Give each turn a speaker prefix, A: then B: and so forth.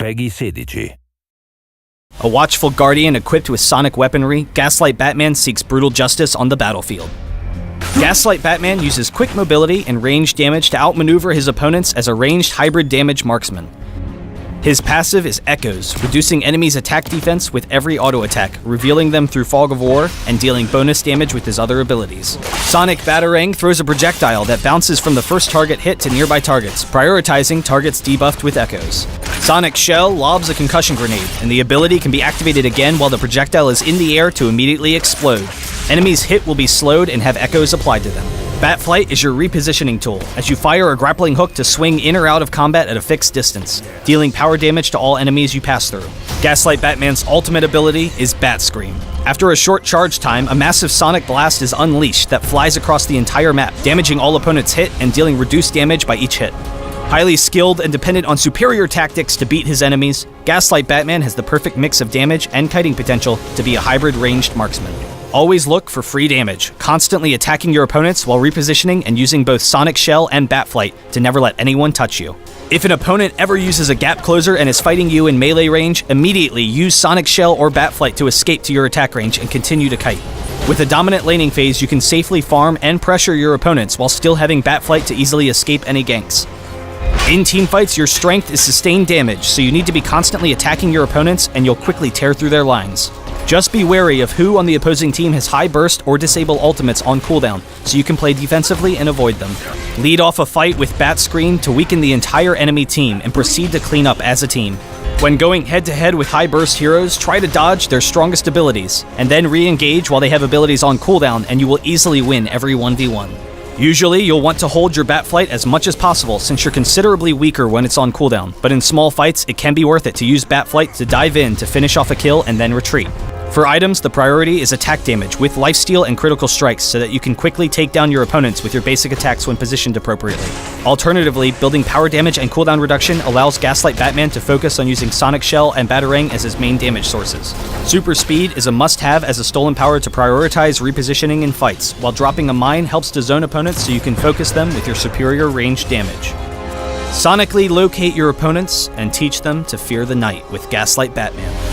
A: Peggy 16.
B: A watchful guardian equipped with sonic weaponry, Gaslight Batman seeks brutal justice on the battlefield. Gaslight Batman uses quick mobility and range damage to outmaneuver his opponents as a ranged hybrid damage marksman. His passive is Echoes, reducing enemies' attack defense with every auto attack, revealing them through Fog of War, and dealing bonus damage with his other abilities. Sonic Batarang throws a projectile that bounces from the first target hit to nearby targets, prioritizing targets debuffed with Echoes. Sonic Shell lobs a concussion grenade, and the ability can be activated again while the projectile is in the air to immediately explode. Enemies hit will be slowed and have Echoes applied to them. Batflight is your repositioning tool, as you fire a grappling hook to swing in or out of combat at a fixed distance, dealing power damage to all enemies you pass through. Gaslight Batman's ultimate ability is Bat Scream. After a short charge time, a massive sonic blast is unleashed that flies across the entire map, damaging all opponents hit and dealing reduced damage by each hit. Highly skilled and dependent on superior tactics to beat his enemies, Gaslight Batman has the perfect mix of damage and kiting potential to be a hybrid ranged marksman. Always look for free damage, constantly attacking your opponents while repositioning and using both Sonic Shell and Batflight to never let anyone touch you. If an opponent ever uses a gap closer and is fighting you in melee range, immediately use Sonic Shell or Batflight to escape to your attack range and continue to kite. With a dominant laning phase, you can safely farm and pressure your opponents while still having Batflight to easily escape any ganks. In teamfights, your strength is sustained damage, so you need to be constantly attacking your opponents and you'll quickly tear through their lines. Just be wary of who on the opposing team has high burst or disable ultimates on cooldown, so you can play defensively and avoid them. Lead off a fight with Bat Scream to weaken the entire enemy team and proceed to clean up as a team. When going head-to-head with high burst heroes, try to dodge their strongest abilities, and then re-engage while they have abilities on cooldown and you will easily win every 1v1. Usually, you'll want to hold your Batflight as much as possible since you're considerably weaker when it's on cooldown, but in small fights, it can be worth it to use Batflight to dive in to finish off a kill and then retreat. For items, the priority is attack damage with lifesteal and critical strikes so that you can quickly take down your opponents with your basic attacks when positioned appropriately. Alternatively, building power damage and cooldown reduction allows Gaslight Batman to focus on using Sonic Shell and Batarang as his main damage sources. Super Speed is a must-have as a stolen power to prioritize repositioning in fights, while dropping a mine helps to zone opponents so you can focus them with your superior range damage. Sonically locate your opponents and teach them to fear the night with Gaslight Batman.